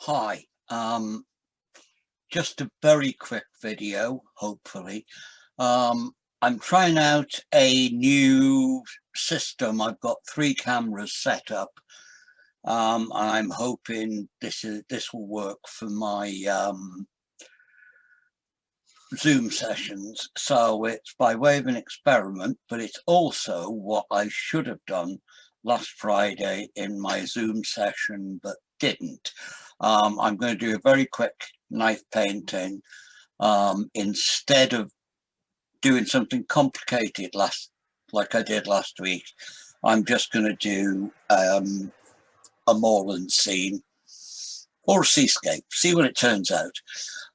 Hi, just a very quick video, hopefully. I'm trying out a new system. I've got 3 cameras set up. I'm hoping this will work for my Zoom sessions. So it's by way of an experiment, but it's also what I should have done last Friday in my Zoom session, but didn't. I'm going to do a very quick knife painting instead of doing something complicated like I did last week. I'm just going to do a moorland scene or a seascape, see what it turns out.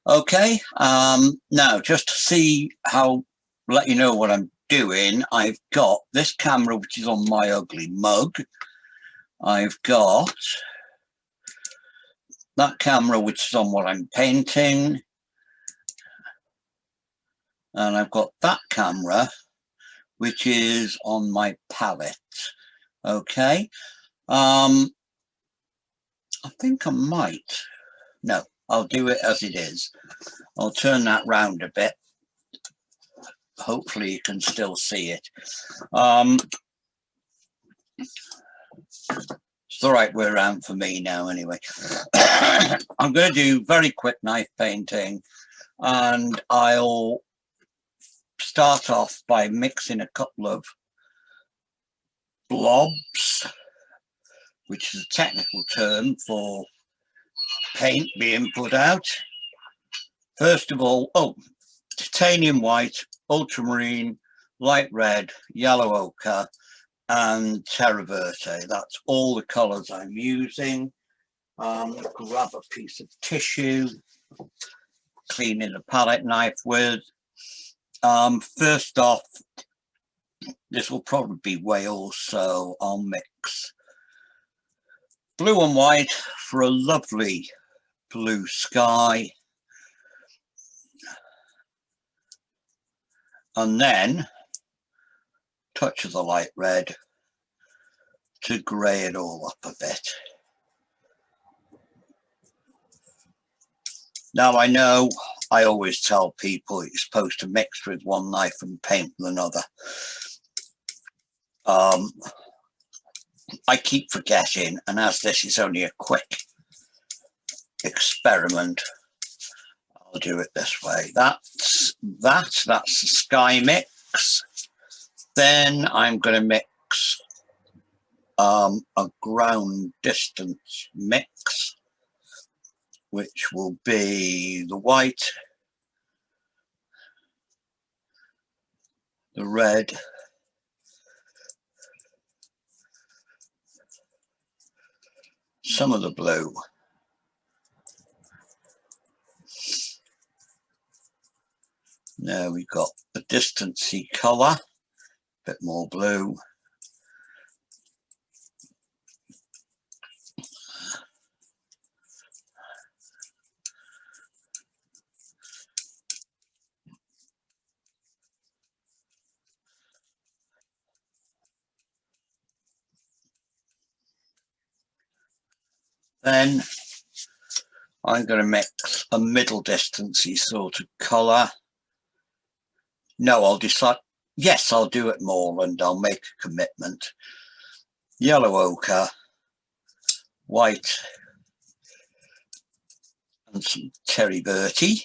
Okay, now just to let you know what I'm doing, I've got this camera which is on my ugly mug. I've got that camera which is on what I'm painting, and I've got that camera which is on my palette. Okay, I think I might, no, I'll do it as it is. I'll turn that round a bit. Hopefully you can still see it. It's the right way around for me now anyway. I'm going to do very quick knife painting, and I'll start off by mixing a couple of blobs, which is a technical term for paint being put out. First of all, titanium white, ultramarine, light red, yellow ochre, and terra verte. That's all the colors I'm using. Grab a piece of tissue, cleaning the palette knife with. First off, this will probably be Wales, so I'll mix blue and white for a lovely blue sky, and then touch of the light red to grey it all up a bit. Now, I know I always tell people you're supposed to mix with one knife and paint with another. I keep forgetting, and as this is only a quick experiment, I'll do it this way. That's the sky mix. Then I'm going to mix a ground distance mix, which will be the white, the red, some of the blue. Now we've got a distancy colour, a bit more blue. Then I'm going to mix a middle distancey sort of colour. No, I'll decide. Yes, I'll do it moorland. I'll make a commitment. Yellow ochre, white, and some terra verte.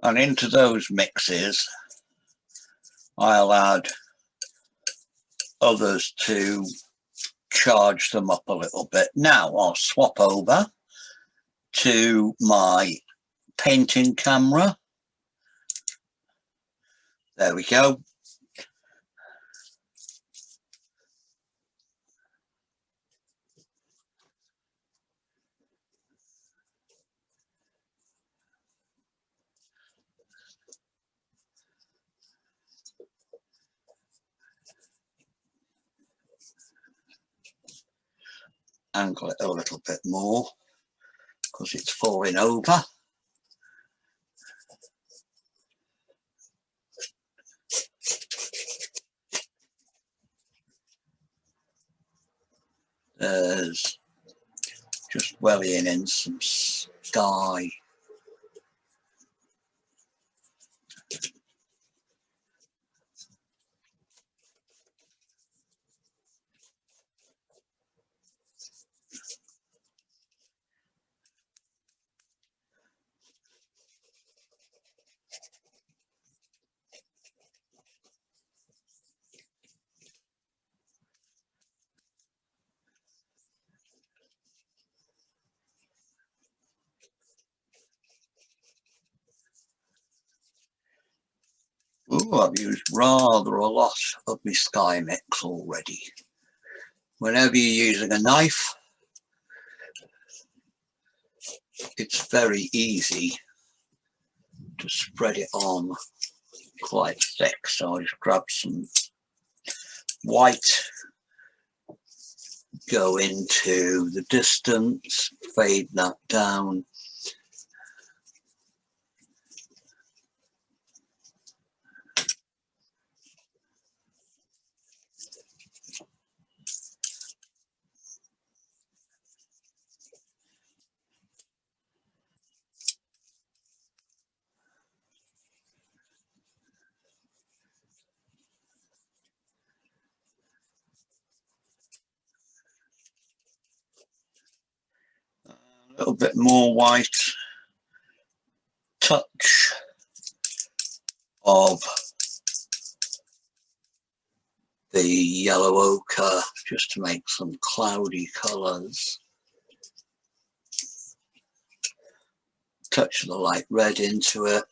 And into those mixes, I'll add others to charge them up a little bit. Now I'll swap over to my painting camera. There we go. angle it a little bit more because it's falling over. There's just wellying in some sky. Oh, I've used rather a lot of my sky mix already. Whenever you're using a knife, it's very easy to spread it on quite thick. So I just grab some white, go into the distance, fade that down. A little bit more white, touch of the yellow ochre just to make some cloudy colours. Touch of the light red into it.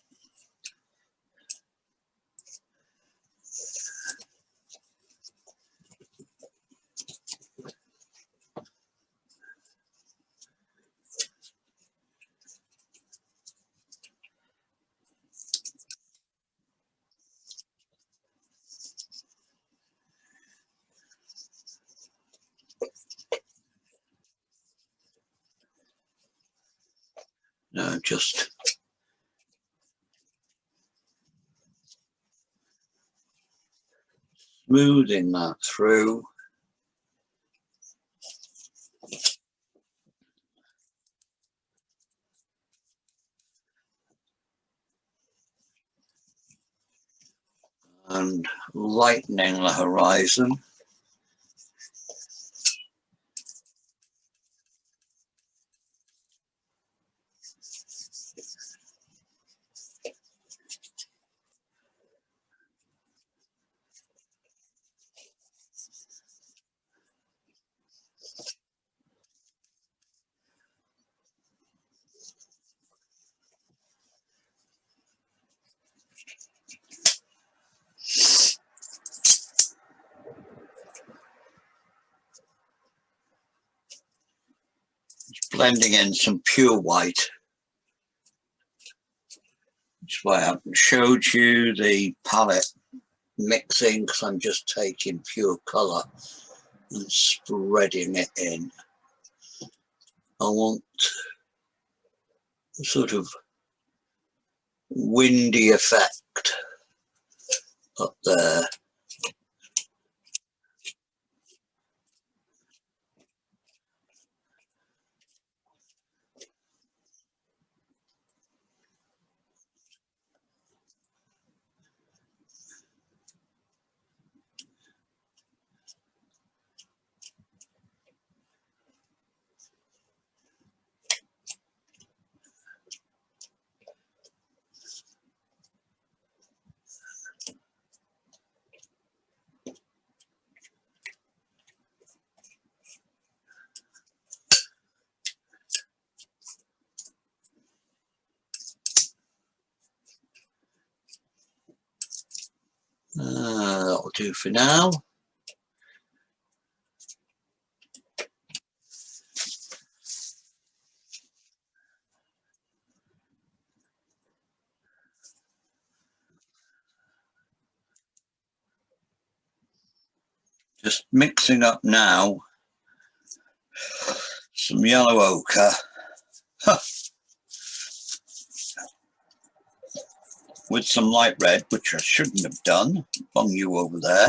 Now just smoothing that through. And lightening the horizon. Blending in some pure white. That's why I haven't showed you the palette mixing, because I'm just taking pure colour and spreading it in. I want a sort of windy effect up there. That'll do for now. Just mixing up now some yellow ochre with some light red, which I shouldn't have done. Bung you over there.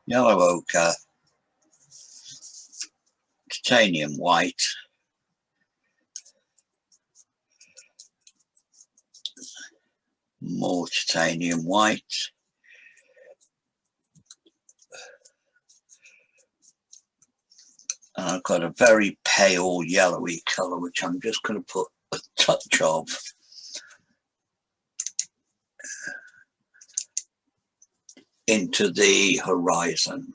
Yellow ochre, titanium white, more titanium white, and I've got a very pale yellowy colour which I'm just going to put a touch of into the horizon.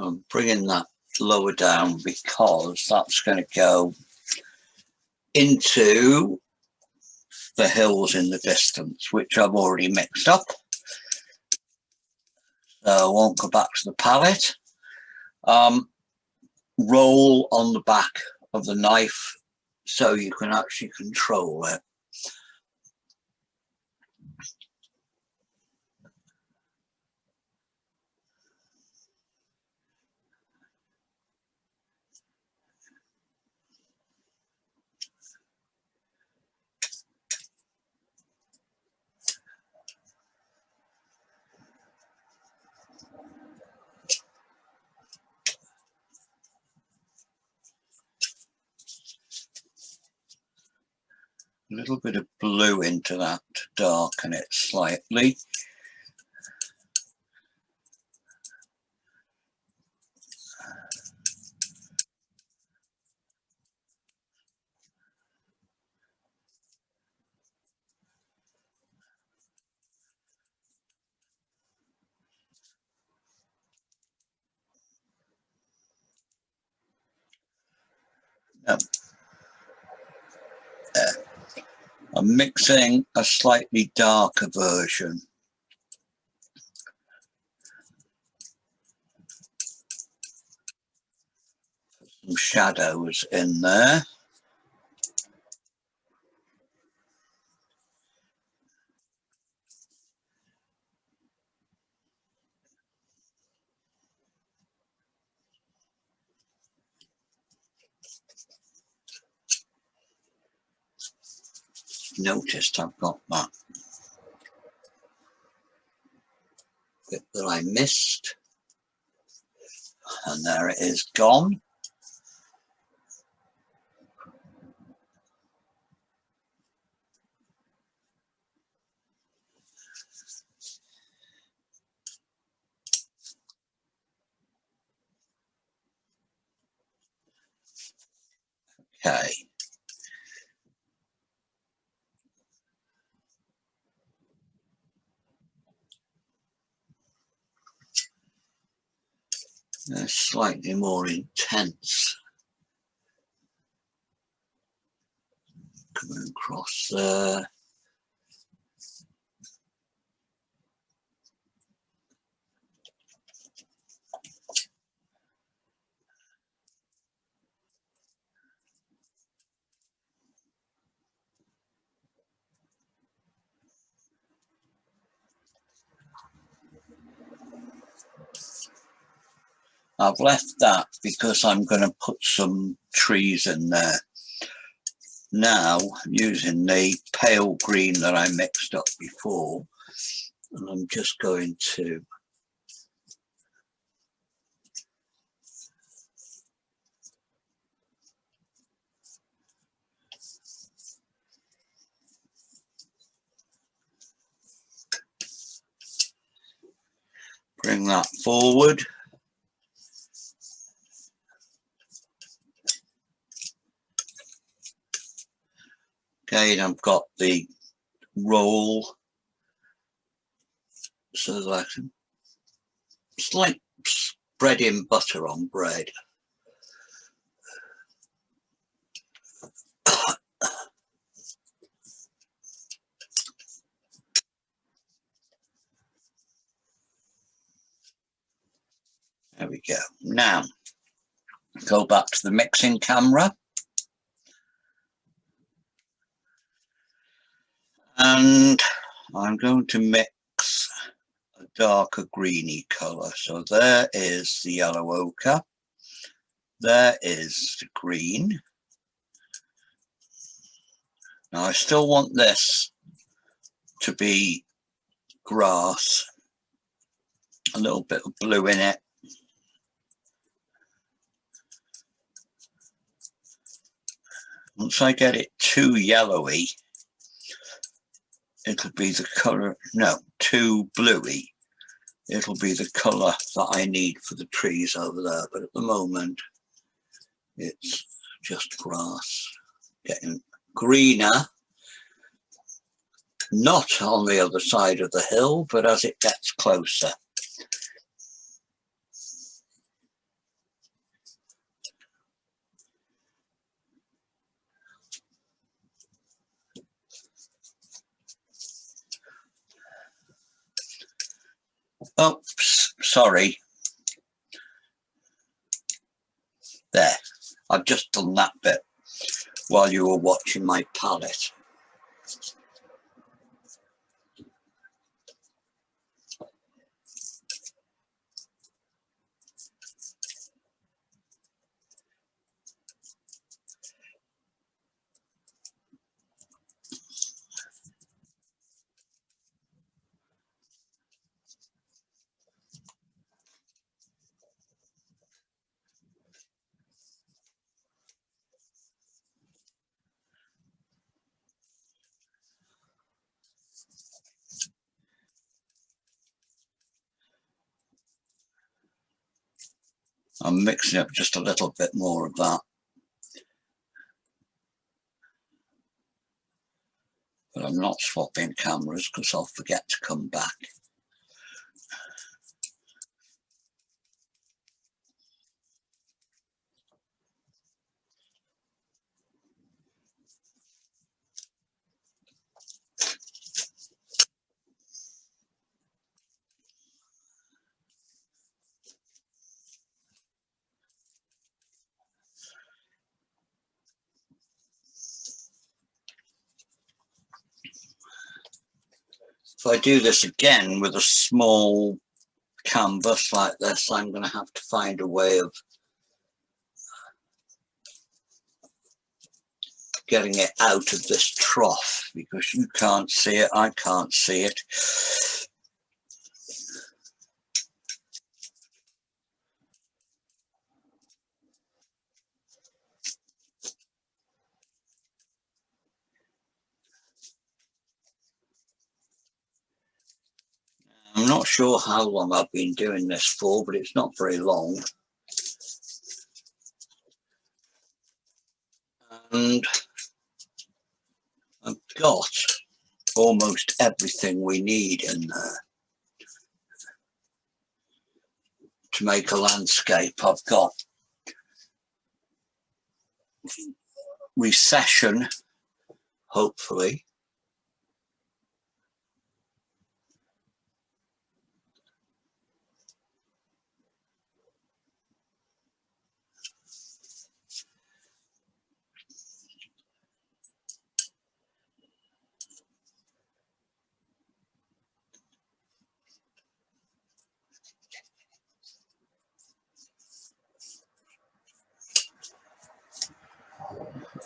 I'm bringing that lower down because that's going to go into the hills in the distance, which I've already mixed up. So I won't go back to the palette. Roll on the back of the knife so you can actually control it. A little bit of blue into that to darken it slightly. Now, I'm mixing a slightly darker version. Some shadows in there. Noticed I've got that bit that I missed, and there it is gone. Okay. They're slightly more intense coming across there. I've left that because I'm going to put some trees in there. Now I'm using the pale green that I mixed up before, and I'm just going to bring that forward. Again, I've got the roll so that I can bread in butter on bread. There we go. Now, go back to the mixing camera. And I'm going to mix a darker greeny colour. So there is the yellow ochre. There is the green. Now I still want this to be grass. A little bit of blue in it. Once I get it too yellowy, it'll be the colour, no, too bluey. It'll be the colour that I need for the trees over there. But at the moment, it's just grass. Getting greener, not on the other side of the hill, but as it gets closer. Oops, sorry. There, I've just done that bit while you were watching my palette. I'm mixing up just a little bit more of that. But I'm not swapping cameras because I'll forget to come back. If I do this again with a small canvas like this, I'm going to have to find a way of getting it out of this trough because you can't see it, I can't see it. I'm not sure how long I've been doing this for, but it's not very long. And I've got almost everything we need in there to make a landscape. I've got recession, hopefully.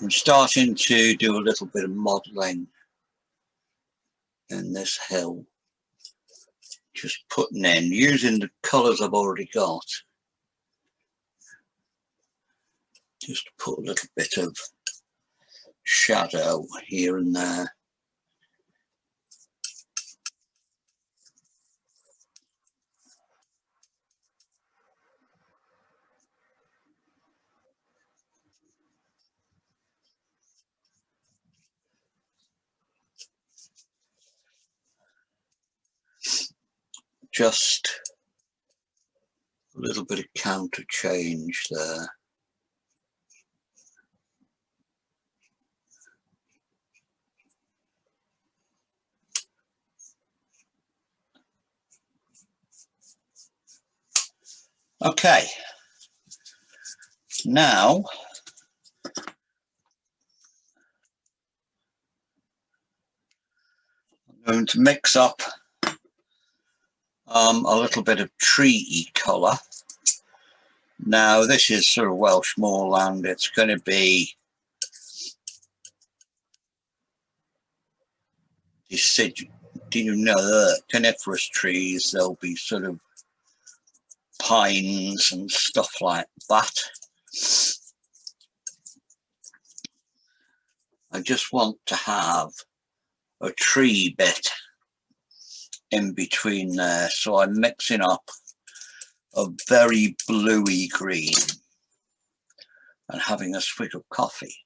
I'm starting to do a little bit of modelling in this hill, just putting in, using the colours I've already got, just to put a little bit of shadow here and there. Just a little bit of counter change there. Okay, now I'm going to mix up a little bit of tree colour. Now this is sort of Welsh moorland. It's going to be coniferous trees. There'll be sort of pines and stuff like that. I just want to have a tree bit in between there, so I'm mixing up a very bluey green and having a swig of coffee.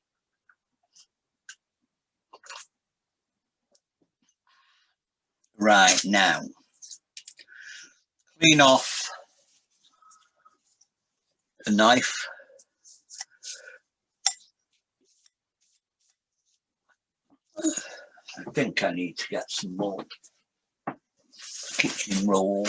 Right, now clean off the knife. I think I need to get some more kitchen roll.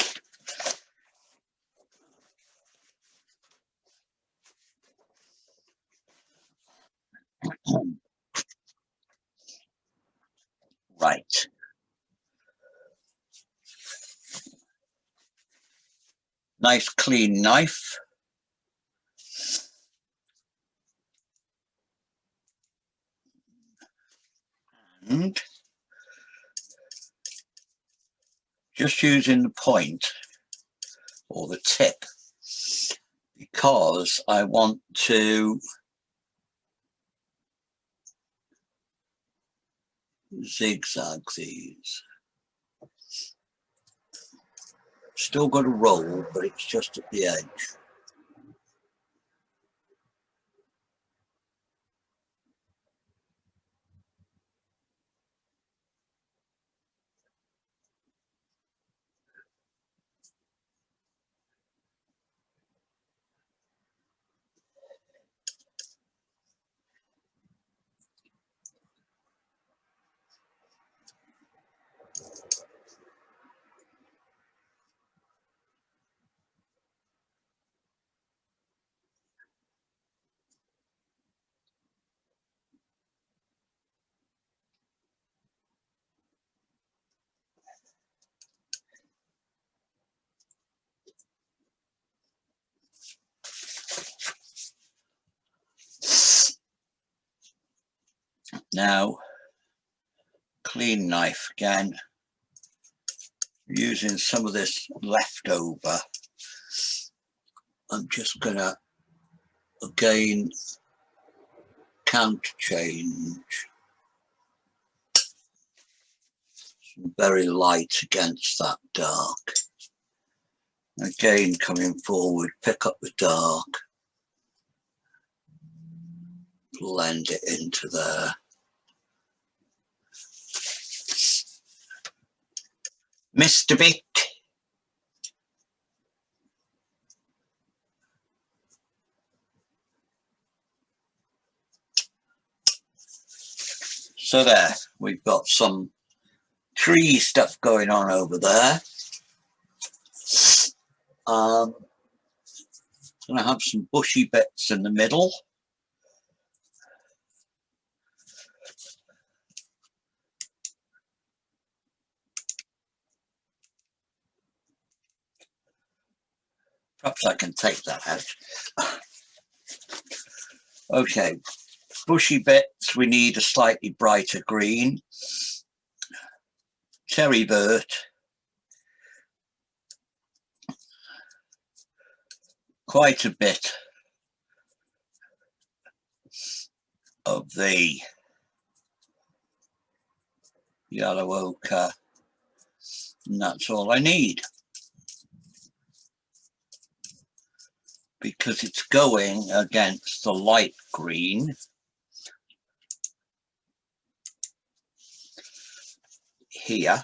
Right. Nice clean knife. And just using the point or the tip because I want to zigzag these. Still got a roll, but it's just at the edge. Now, clean knife again, using some of this leftover. I'm just gonna again counter change, very light against that dark. Again, coming forward, pick up the dark, blend it into there. Missed a bit. So there, we've got some tree stuff going on over there. Gonna have some bushy bits in the middle. Perhaps I can take that out. Okay, bushy bits, we need a slightly brighter green. Cherry vert. Quite a bit of the yellow ochre, and that's all I need because it's going against the light green here.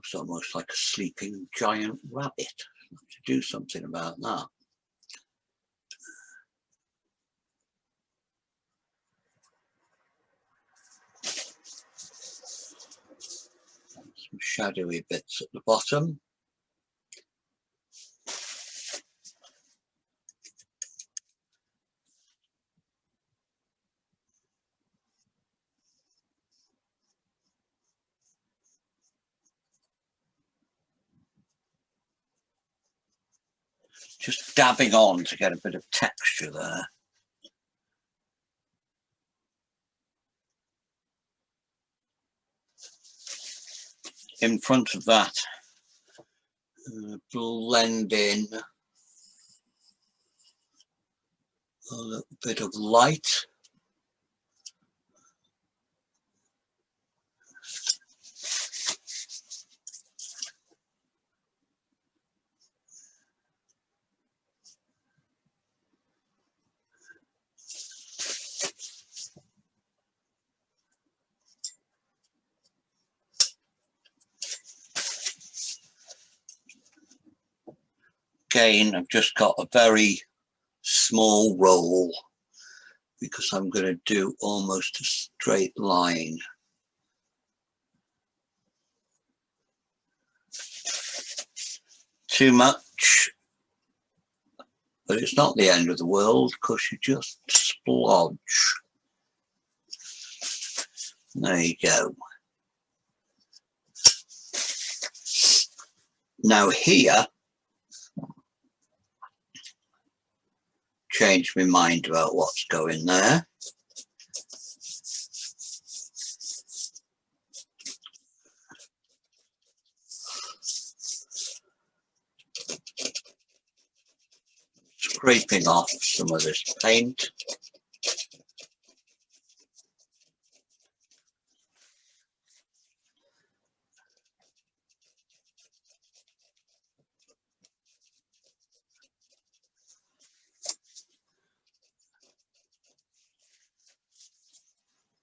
Looks almost like a sleeping giant rabbit. I have to do something about that. Some shadowy bits at the bottom. Just dabbing on to get a bit of texture there. In front of that, blend in a little bit of light. Again, I've just got a very small roll because I'm going to do almost a straight line. Too much, but it's not the end of the world because you just splodge. There you go. Now here, change my mind about what's going there. Scraping off some of this paint.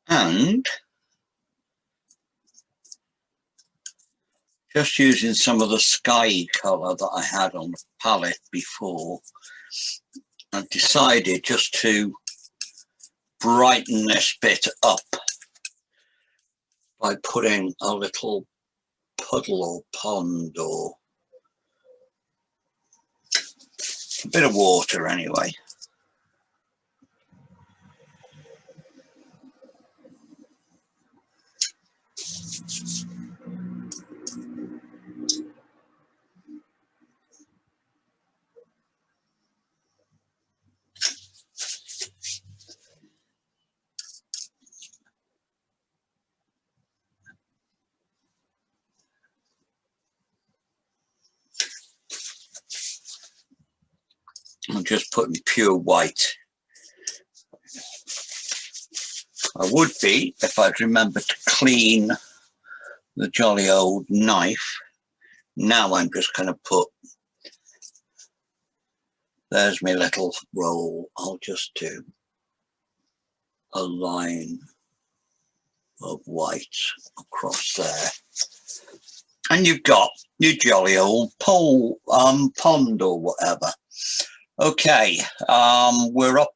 And just using some of the sky colour that I had on the palette before, I've decided just to brighten this bit up by putting a little puddle or pond or a bit of water anyway. I'm just putting pure white. I would be if I'd remembered to clean the jolly old knife. Now I'm just going to put, there's my little roll. I'll just do a line of white across there. And you've got your jolly old pond or whatever. Okay, we're up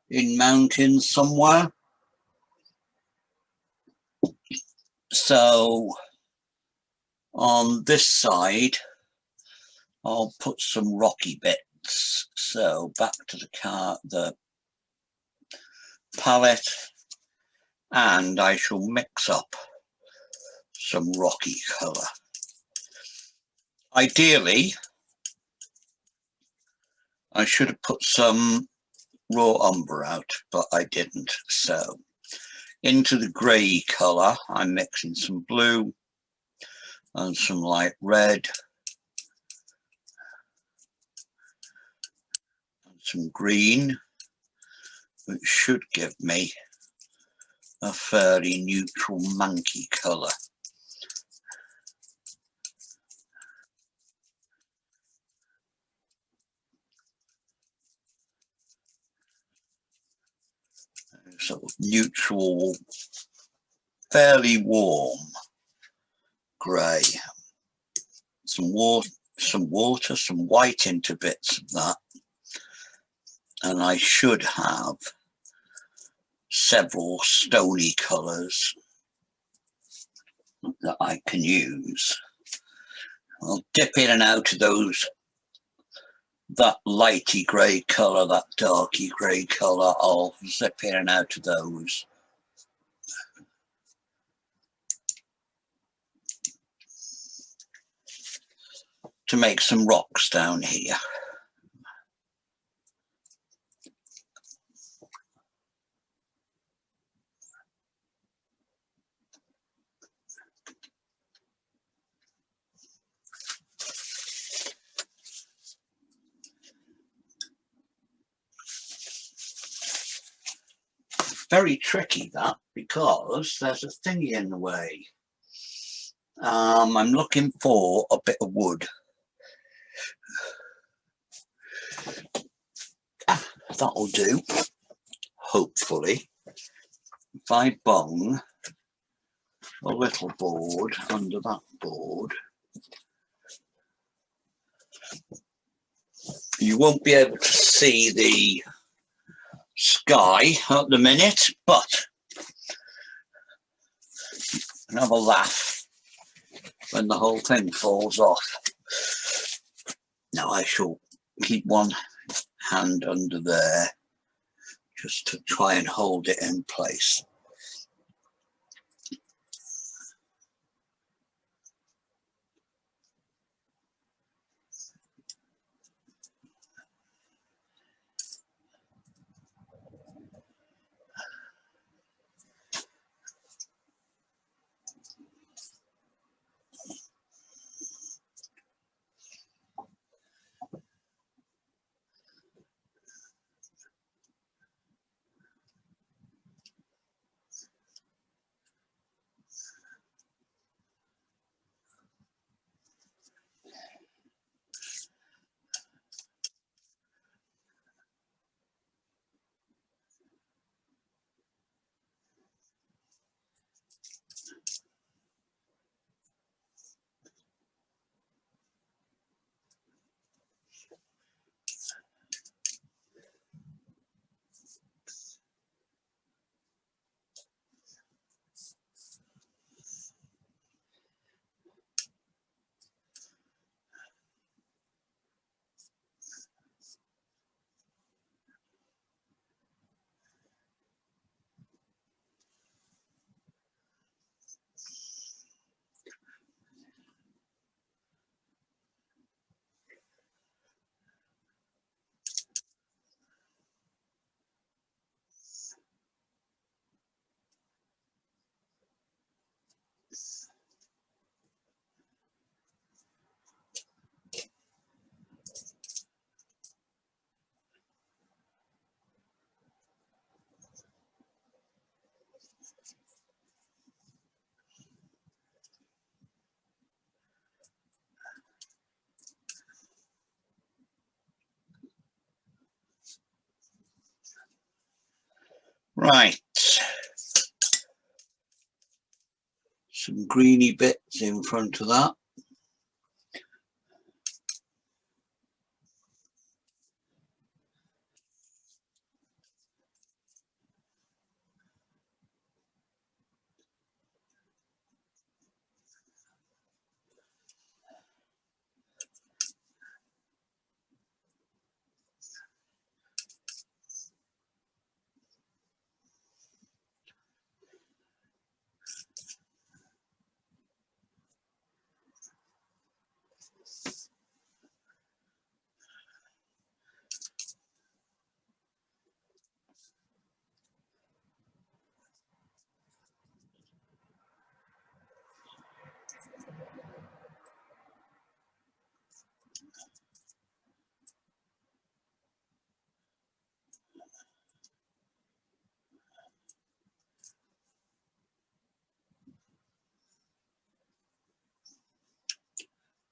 in mountains somewhere. So on this side, I'll put some rocky bits. So back to the palette, and I shall mix up some rocky colour. Ideally, I should have put some raw umber out, but I didn't. So into the grey colour, I'm mixing some blue and some light red and some green, which should give me a fairly neutral monkey colour. Sort of neutral, fairly warm grey. Some water, some white into bits of that. And I should have several stony colours that I can use. I'll dip in and out of those, that lighty grey colour, that darky grey colour. I'll zip in and out of those. To make some rocks down here. Very tricky that, because there's a thingy in the way. I'm looking for a bit of wood. That'll do, hopefully. If I bung a little board under that board, you won't be able to see the sky at the minute, but you can have a laugh when the whole thing falls off. Now I shall keep one hand under there just to try and hold it in place. Right, some greeny bits in front of that.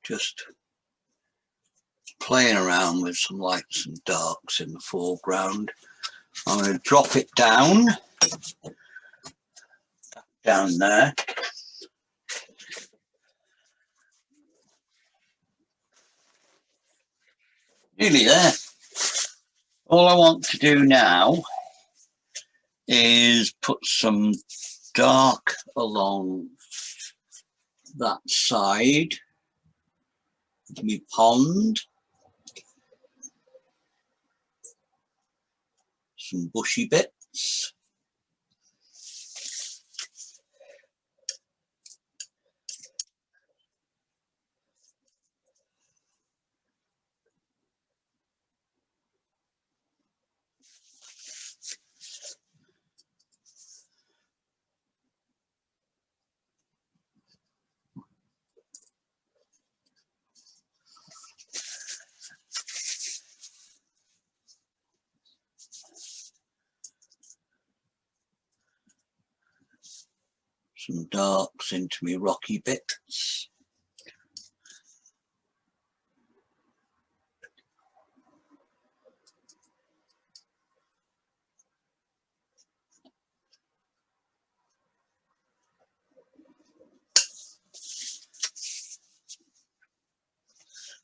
Just playing around with some lights and darks in the foreground. I'm going to drop it down there. Nearly there. All I want to do now is put some dark along that side of my pond. Some bushy bits. Some darks into my rocky bits.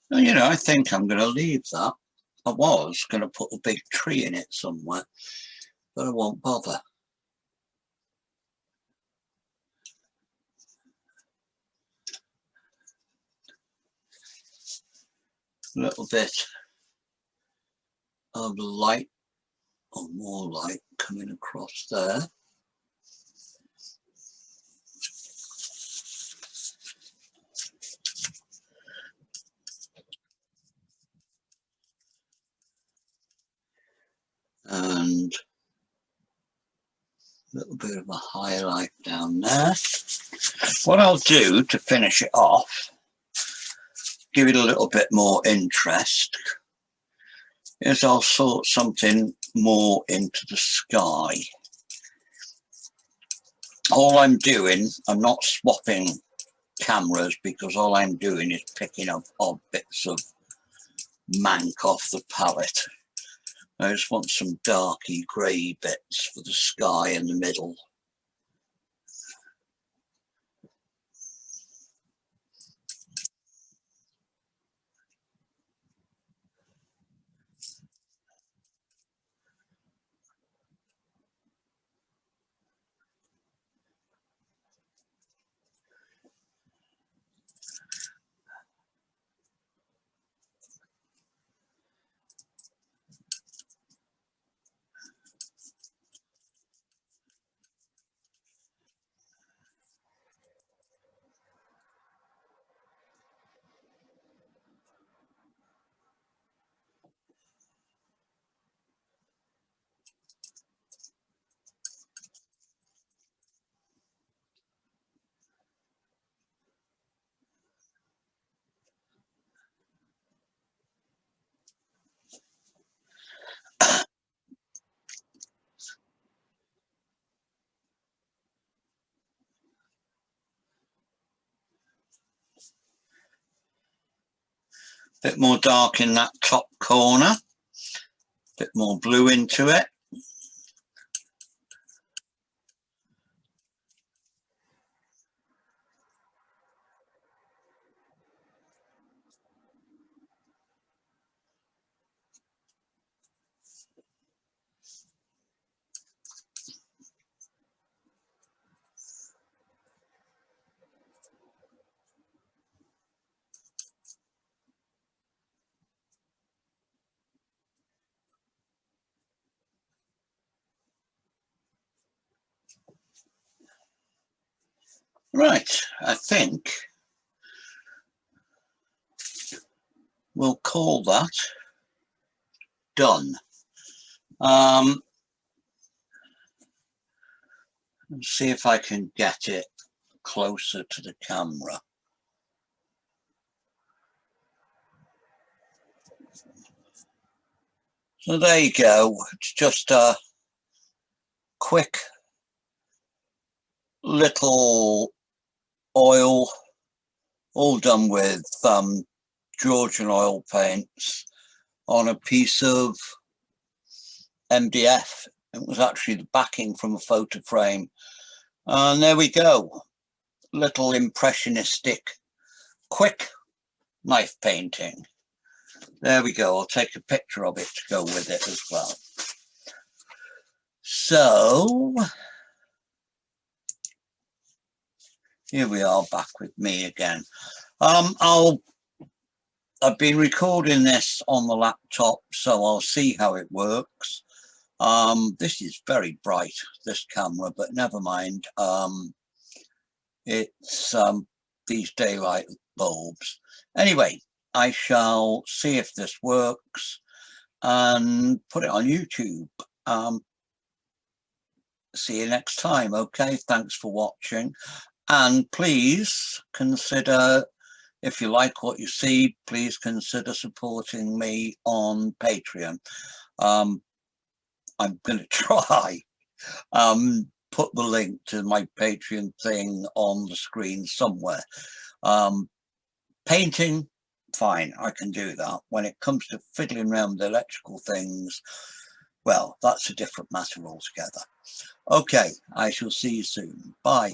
And, you know, I think I'm going to leave that. I was going to put a big tree in it somewhere, but I won't bother. A little bit of light, or more light, coming across there. And a little bit of a highlight down there. What I'll do to finish it off, give it a little bit more interest, is I'll sort something more into the sky. All I'm doing, I'm not swapping cameras, because all I'm doing is picking up odd bits of mank off the palette. I just want some darky grey bits for the sky in the middle. Bit more dark in that top corner, bit more blue into it. Right, I think we'll call that done. Let's see if I can get it closer to the camera. So there you go. It's just a quick little oil, all done with Georgian oil paints on a piece of MDF. It was actually the backing from a photo frame. And there we go. Little impressionistic, quick knife painting. There we go. I'll take a picture of it to go with it as well. So here we are, back with me again. I've been recording this on the laptop, so I'll see how it works. This is very bright, this camera, but never mind. It's these daylight bulbs. Anyway, I shall see if this works and put it on YouTube. See you next time. Okay, thanks for watching, and please consider, if you like what you see, please consider supporting me on Patreon. I'm going to try put the link to my Patreon thing on the screen somewhere. Painting, fine, I can do that. When it comes to fiddling around with electrical things, well, that's a different matter altogether. Okay, I shall see you soon. Bye.